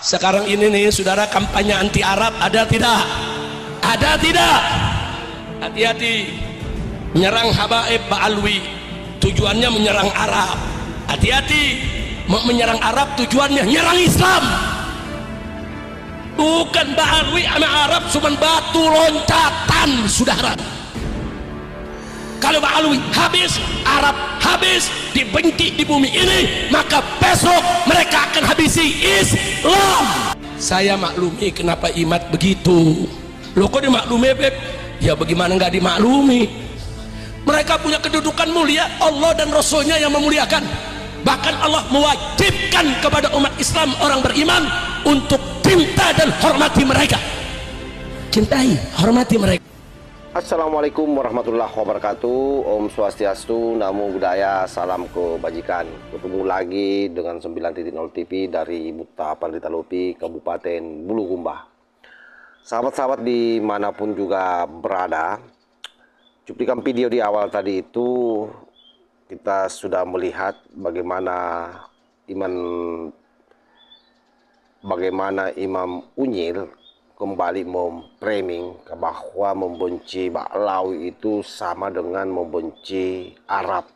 Sekarang ini nih saudara, kampanye anti Arab ada tidak? Ada tidak? Hati-hati. Menyerang Habaib Ba'alwi tujuannya menyerang Arab. Hati-hati. Mau menyerang Arab tujuannya menyerang Islam. Bukan Ba'alwi sama Arab cuma batu loncatan saudara. Kalau Ba'alwi habis, Arab habis, dibenci di bumi ini, maka besok mereka akan habisi Islam. Saya maklumi kenapa Imat begitu. Loh kok dimaklumi Beb? Ya bagaimana nggak dimaklumi? Mereka punya kedudukan mulia, Allah dan Rasulnya yang memuliakan. Bahkan Allah mewajibkan kepada umat Islam, orang beriman, untuk cinta dan hormati mereka. Cintai, hormati mereka. Assalamualaikum warahmatullahi wabarakatuh. Om Swastiastu, Namo Buddhaya, salam kebajikan. Ketemu lagi dengan 9.0 TV dari Buta Pandita Lopi, Kabupaten Bulukumba. Sahabat-sahabat dimanapun juga berada, cuplikan video di awal tadi itu kita sudah melihat bagaimana Imam Unyil kembali memframing bahwa membenci Ba'alawi itu sama dengan membenci Arab.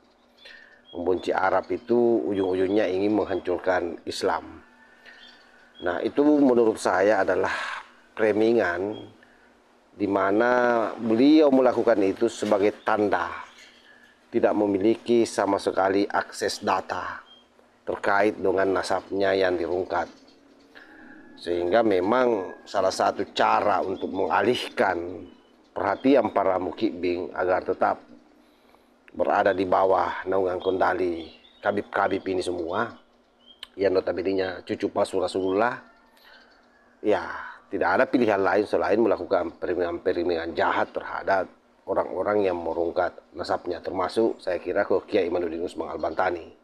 Membenci Arab itu ujung-ujungnya ingin menghancurkan Islam. Nah, itu menurut saya adalah framingan di mana beliau melakukan itu sebagai tanda tidak memiliki sama sekali akses data terkait dengan nasabnya yang dirungkat. Sehingga memang salah satu cara untuk mengalihkan perhatian para mukibing agar tetap berada di bawah naungan kendali kabib-kabib ini semua, yang notabene cucu palsu Rasulullah, ya tidak ada pilihan lain selain melakukan perimingan jahat terhadap orang-orang yang merungkat nasabnya, termasuk saya kira ke Kiai Imanuddin Usman Al-Bantani.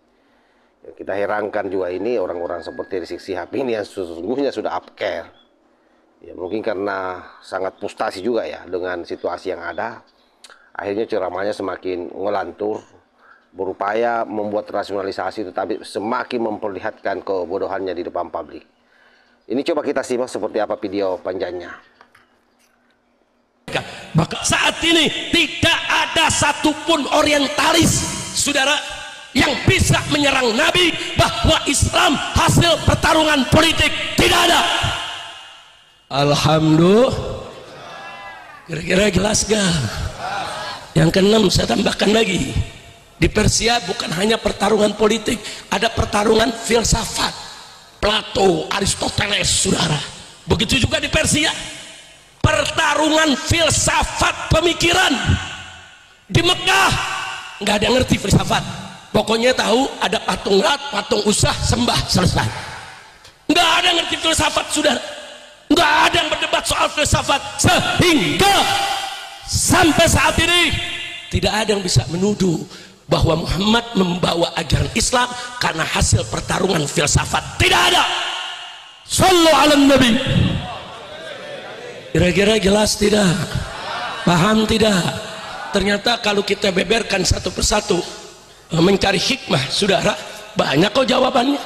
Kita herankan juga ini orang-orang seperti Rizik Syihab ini yang sesungguhnya sudah upcare. Ya, mungkin karena sangat frustasi juga ya dengan situasi yang ada. Akhirnya ceramahnya semakin ngelantur, berupaya membuat rasionalisasi tetapi semakin memperlihatkan kebodohannya di depan publik. Ini coba kita simak seperti apa video panjangnya. Maka saat ini tidak ada satupun orientalis, saudara, yang bisa menyerang Nabi bahwa Islam hasil pertarungan politik. Tidak ada. Alhamdulillah. Kira-kira jelas gak? Yang keenam saya tambahkan lagi, di Persia bukan hanya pertarungan politik, ada pertarungan filsafat. Plato, Aristoteles, saudara. Begitu juga di Persia, pertarungan filsafat pemikiran. Di Mekah nggak ada yang ngerti filsafat. Pokoknya tahu ada patung Lat, patung Usah, sembah, selesai. Nggak ada yang ngerti filsafat, saudara. Nggak ada yang berdebat soal filsafat. Sehingga sampai saat ini tidak ada yang bisa menuduh bahwa Muhammad membawa ajaran Islam karena hasil pertarungan filsafat. Tidak ada. Sallu ala Nabi. Kira-kira jelas tidak? Paham tidak? Ternyata kalau kita beberkan satu persatu, mencari hikmah, saudara, banyak kok jawabannya.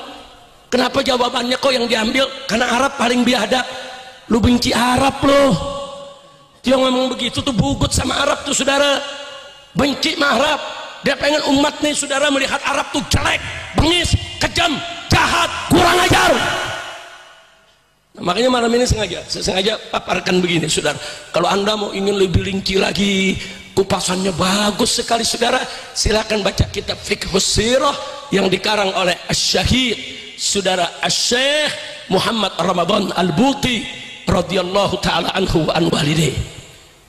Kenapa jawabannya kok yang diambil? Karena Arab paling biadab. Lu benci Arab loh. Dia ngomong begitu tuh bugut sama Arab tuh, saudara. Benci sama Arab. Dia pengen umat nih, saudara, melihat Arab tuh jelek, bengis, kejam, jahat, kurang ajar. Nah, makanya malam ini saya sengaja paparkan begini, saudara. Kalau anda mau ingin lebih rinci lagi, kupasannya bagus sekali, saudara, silakan baca kitab Fiqhus Sirah yang dikarang oleh Asy-Syahid, saudara, Asy-Syaikh Muhammad Ramadan Al-Buti radhiyallahu taala anhu wa an walidayh.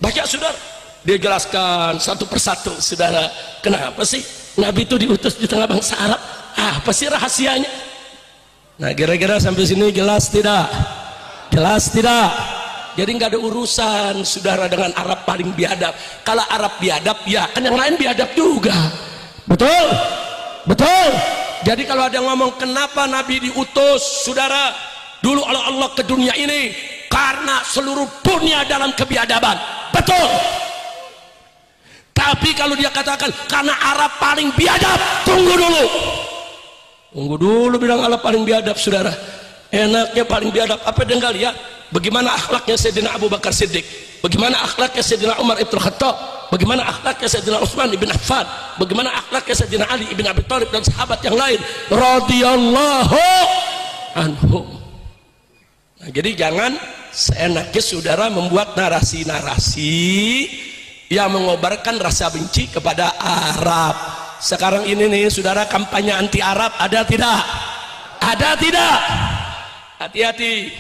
Baca, saudara. Dia jelaskan satu persatu, saudara, kenapa sih Nabi itu diutus di tengah bangsa Arab, apa sih rahasianya. Nah, kira-kira sampai sini jelas tidak? Jelas tidak? Jadi nggak ada urusan, saudara, dengan Arab paling biadab. Kalau Arab biadab, ya kan yang lain biadab juga. Betul? Betul? Jadi kalau ada yang ngomong kenapa Nabi diutus, saudara, dulu oleh Allah ke dunia ini karena seluruh dunia dalam kebiadaban. Betul? Tapi kalau dia katakan karena Arab paling biadab, tunggu dulu bilang Arab paling biadab, saudara. enaknya paling biadab. Apa dia nggak lihat bagaimana akhlaknya Sayyidina Abu Bakar Siddiq, bagaimana akhlaknya Sayyidina Umar ibn Khattab, bagaimana akhlaknya Sayyidina Utsman ibn Affan, bagaimana akhlaknya Sayyidina Ali ibn Abi Thalib dan sahabat yang lain radhiyallahu anhum. Nah, jadi jangan seenaknya saudara membuat narasi-narasi yang mengobarkan rasa benci kepada Arab. Sekarang ini nih saudara, kampanye anti Arab ada tidak? Ada tidak? Hati-hati.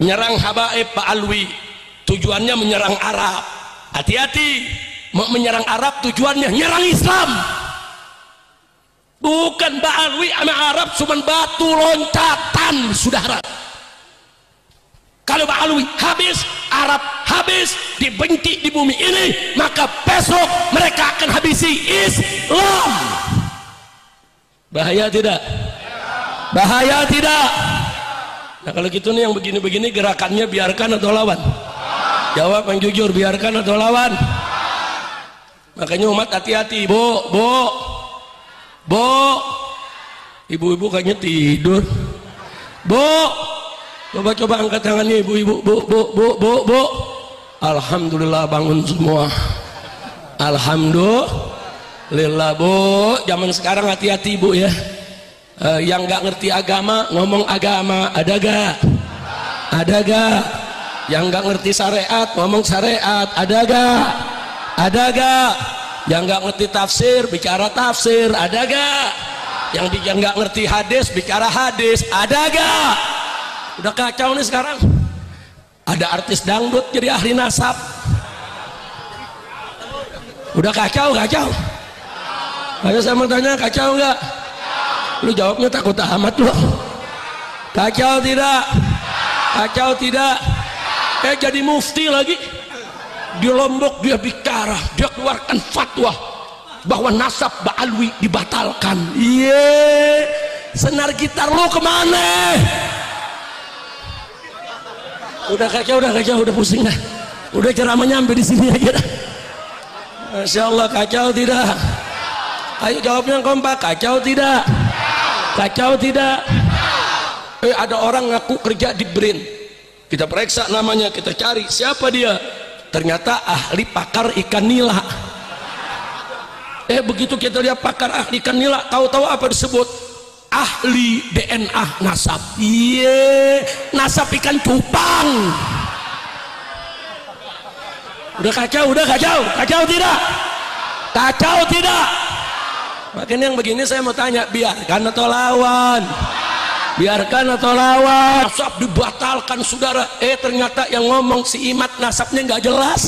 Menyerang Habaib Pak Alwi tujuannya menyerang Arab. Hati-hati. Mau menyerang Arab tujuannya nyerang Islam. Bukan Pak Alwi sama Arab cuma batu loncatan saudara. Kalau Pak Alwi habis, Arab habis, dibenci di bumi ini, maka besok mereka akan habisi Islam. Bahaya tidak? Bahaya tidak? Nah kalau gitu nih yang begini-begini gerakannya biarkan atau lawan? Jawab yang jujur, biarkan atau lawan? Makanya umat hati-hati. Bu, ibu-ibu kayaknya tidur. Bu, coba angkat tangannya ibu-ibu. Bu. Alhamdulillah bangun semua. Alhamdulillah. Bu, zaman sekarang hati-hati bu ya. Yang nggak ngerti agama ngomong agama, ada gak? Ada gak? Yang nggak ngerti syariat ngomong syariat, ada gak? Ada gak? Yang nggak ngerti tafsir bicara tafsir, ada gak? Yang nggak ngerti hadis bicara hadis, ada gak? Udah kacau nih sekarang. Ada artis dangdut jadi ahli nasab. Udah kacau. Ayo saya mau tanya, kacau nggak? Lu jawabnya takut amat lu. Kacau tidak? Kacau tidak? Jadi mufti lagi. Di Lombok dia bicara, dia keluarkan fatwa bahwa nasab Ba'alwi dibatalkan. Iya, senar gitar lu kemana? Udah kacau, udah pusing dah. Udah ceramahnya sampai di sini aja dah. Masya Allah, kacau tidak? Ayo jawabnya kompak, kacau tidak? Kacau tidak? Ada orang ngaku kerja di BRIN. Kita periksa namanya, kita cari siapa dia. Ternyata ahli pakar ikan nila. Begitu kita lihat pakar ahli ikan nila, tahu-tahu apa disebut? Ahli DNA nasab. Iya, nasab ikan cupang. Udah kacau tidak? Kacau tidak? Makanya yang begini saya mau tanya, biarkan atau lawan? Biarkan atau lawan? Nasab dibatalkan saudara. Ternyata yang ngomong si Imad nasabnya nggak jelas.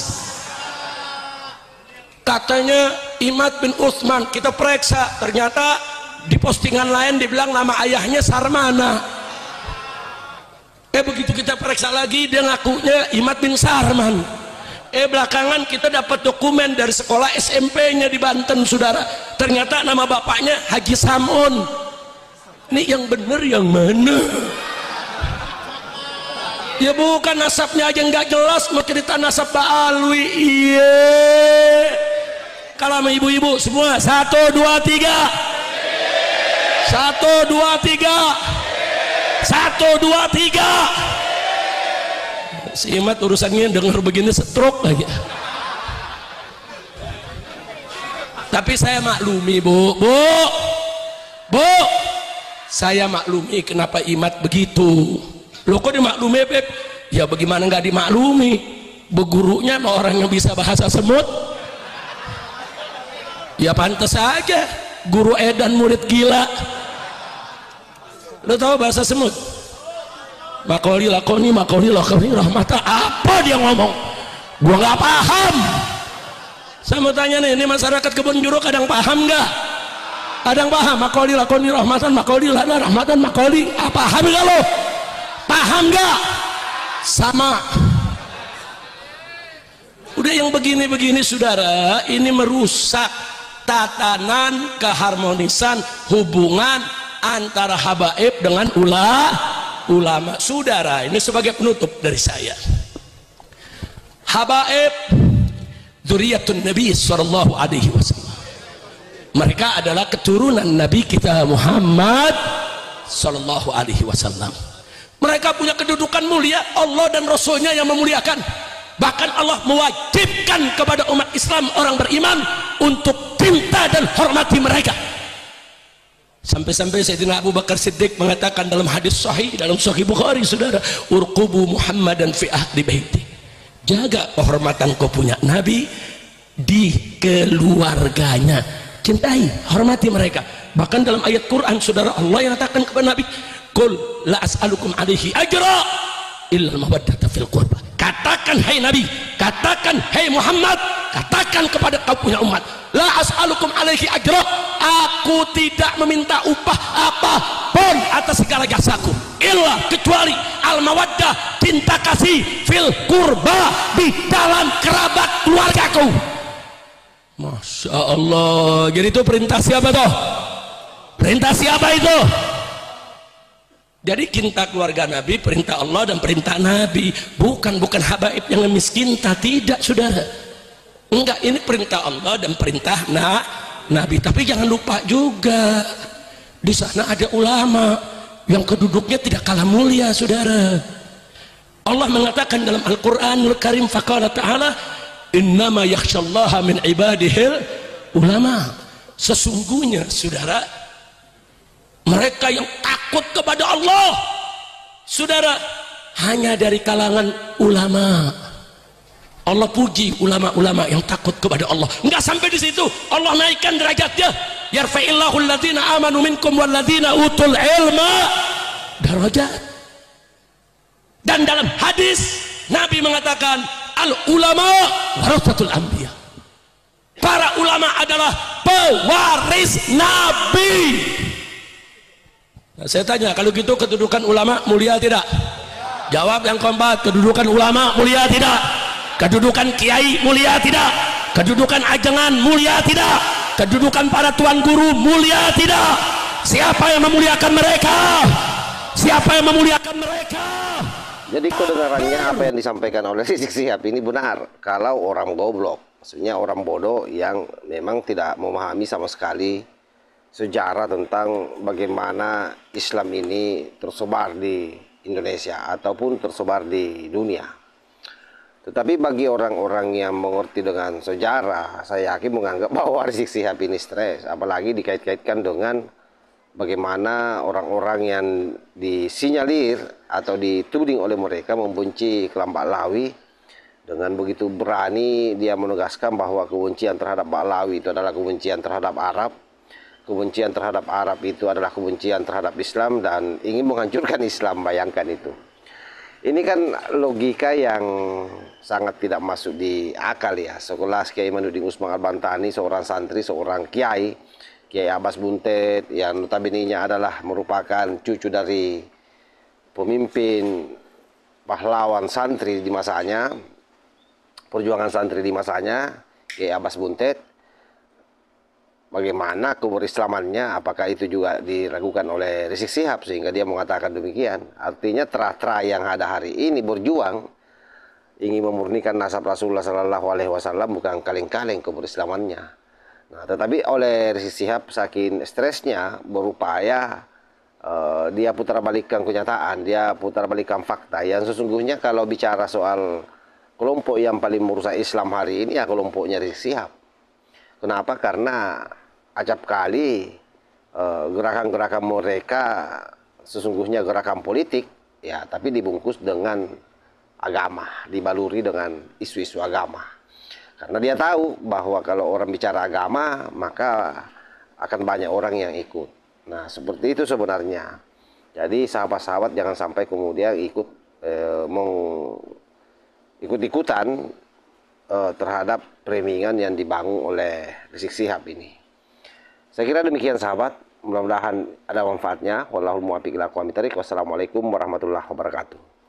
Katanya Imad bin Utsman, kita periksa, ternyata di postingan lain dibilang nama ayahnya Sarmana. Begitu kita periksa lagi, dia ngakunya Imad bin Sarman. Belakangan kita dapat dokumen dari sekolah SMP-nya di Banten saudara, ternyata nama bapaknya Haji Samun. Ini yang bener yang mana? Ya bukan, nasabnya aja nggak jelas, mau cerita nasab Ba'alwi. Iya, kalau sama ibu-ibu semua 1, 2, 3. 1, 2, 3. 1, 2, 3. Si Imad urusannya denger begini stroke lagi. Tapi saya maklumi bu. Saya maklumi kenapa Imad begitu. Loh kok dimaklumi Beb? Ya bagaimana nggak dimaklumi? Begurunya orang yang bisa bahasa semut. Ya pantas aja guru edan murid gila. Lo tahu bahasa semut? Makoli lakoni rahmata. Apa dia ngomong? Gua nggak paham. Saya mau tanya nih, ini masyarakat Kebun Juru kadang paham nggak? Kadang paham. Makoli lakoni rahmatan, makoli lana rahmatan, makoli. Paham nggak lo? Paham nggak? Sama. Udah yang begini-begini saudara, ini merusak tatanan keharmonisan hubungan antara habaib dengan ulama. Saudara, ini sebagai penutup dari saya. Habaib dzurriyyatun Nabi sallallahu alaihi wasallam. Mereka adalah keturunan Nabi kita Muhammad sallallahu alaihi wasallam. Mereka punya kedudukan mulia, Allah dan Rasulnya yang memuliakan. Bahkan Allah mewajibkan kepada umat Islam, orang beriman, untuk cinta dan hormati mereka. Sampai-sampai Sayyidina Abu Bakar Siddiq mengatakan dalam hadis sahih, dalam Sahih Bukhari, saudara, urqubu Muhammadan fi ahli baiti. Jaga kehormatan kau punya Nabi di keluarganya, cintai, hormati mereka. Bahkan dalam ayat Quran, saudara, Allah yang katakan kepada Nabi, qul la as'alukum alaihi ajra illa mawaddata fil qurba. Katakan hai Nabi, katakan hai Muhammad, katakan kepada kau punya umat, la as'alukum alaihi ajra, aku tidak meminta upah apapun atas segala jasaku, illa kecuali al mawaddah, cinta kasih, fil qurba, di dalam kerabat keluargaku. Masya Allah. Jadi itu perintah siapa toh? Perintah siapa itu? Jadi cinta keluarga Nabi, perintah Allah dan perintah Nabi. Bukan habaib yang miskinta, tidak, saudara. Enggak, ini perintah Allah dan perintah Nabi. Tapi jangan lupa juga, di sana ada ulama yang keduduknya tidak kalah mulia, saudara. Allah mengatakan dalam Al-Quranul Karim, faqala ta'ala, innama yakhshallaha min ibadihil ulama. Sesungguhnya, saudara, mereka yang takut kepada Allah, saudara, hanya dari kalangan ulama. Allah puji ulama-ulama yang takut kepada Allah. Enggak sampai di situ, Allah naikkan derajatnya, yarfa'illahu alladhina amanu minkum walladhina utul ilma darajat. Dan dalam hadis Nabi mengatakan, al ulama warasatul anbiya. Para ulama adalah pewaris Nabi. Nah, saya tanya, kalau gitu kedudukan ulama mulia tidak? Jawab yang keempat, kedudukan ulama mulia tidak? Kedudukan kiai mulia tidak? Kedudukan ajengan mulia tidak? Kedudukan para tuan guru mulia tidak? Siapa yang memuliakan mereka? Siapa yang memuliakan mereka? Jadi kedengarannya apa yang disampaikan oleh Rizik Syihab ini benar. Kalau orang goblok, maksudnya orang bodoh yang memang tidak memahami sama sekali sejarah tentang bagaimana Islam ini tersebar di Indonesia ataupun tersebar di dunia. Tetapi bagi orang-orang yang mengerti dengan sejarah, saya yakin menganggap bahwa Rizik Syihab ini stres, apalagi dikait-kaitkan dengan bagaimana orang-orang yang disinyalir atau dituding oleh mereka membenci kelompok Lawi. Dengan begitu berani dia menegaskan bahwa kebencian terhadap Ba'lawi itu adalah kebencian terhadap Arab. Kebencian terhadap Arab itu adalah kebencian terhadap Islam dan ingin menghancurkan Islam, bayangkan itu. Ini kan logika yang sangat tidak masuk di akal ya. Sekolah Kiai Manudin Usman Al-Bantani, seorang santri, seorang Kiai Abbas Buntet, yang notabene-nya adalah merupakan cucu dari pemimpin pahlawan santri di masanya, perjuangan santri di masanya, Kiai Abbas Buntet. Bagaimana keberislamannya, apakah itu juga diragukan oleh Rizik Syihab sehingga dia mengatakan demikian. Artinya terah-terah yang ada hari ini berjuang ingin memurnikan nasab Rasulullah SAW, bukan kaleng-kaleng keberislamannya. Nah, tetapi oleh Rizik Syihab saking stresnya berupaya dia putar balikkan kenyataan, dia putar balikkan fakta yang sesungguhnya kalau bicara soal kelompok yang paling merusak Islam hari ini ya kelompoknya Rizik Syihab. Kenapa? Karena acap kali gerakan-gerakan mereka sesungguhnya gerakan politik ya, tapi dibungkus dengan agama, dibaluri dengan isu-isu agama. Karena dia tahu bahwa kalau orang bicara agama maka akan banyak orang yang ikut. Nah, seperti itu sebenarnya. Jadi sahabat-sahabat jangan sampai kemudian ikut-ikutan terhadap framing yang dibangun oleh Rizik Syihab ini. Saya kira demikian sahabat, mudah-mudahan ada manfaatnya. Wallahul muwaffiq ila aqwamit thoriq. Wassalamualaikum warahmatullahi wabarakatuh.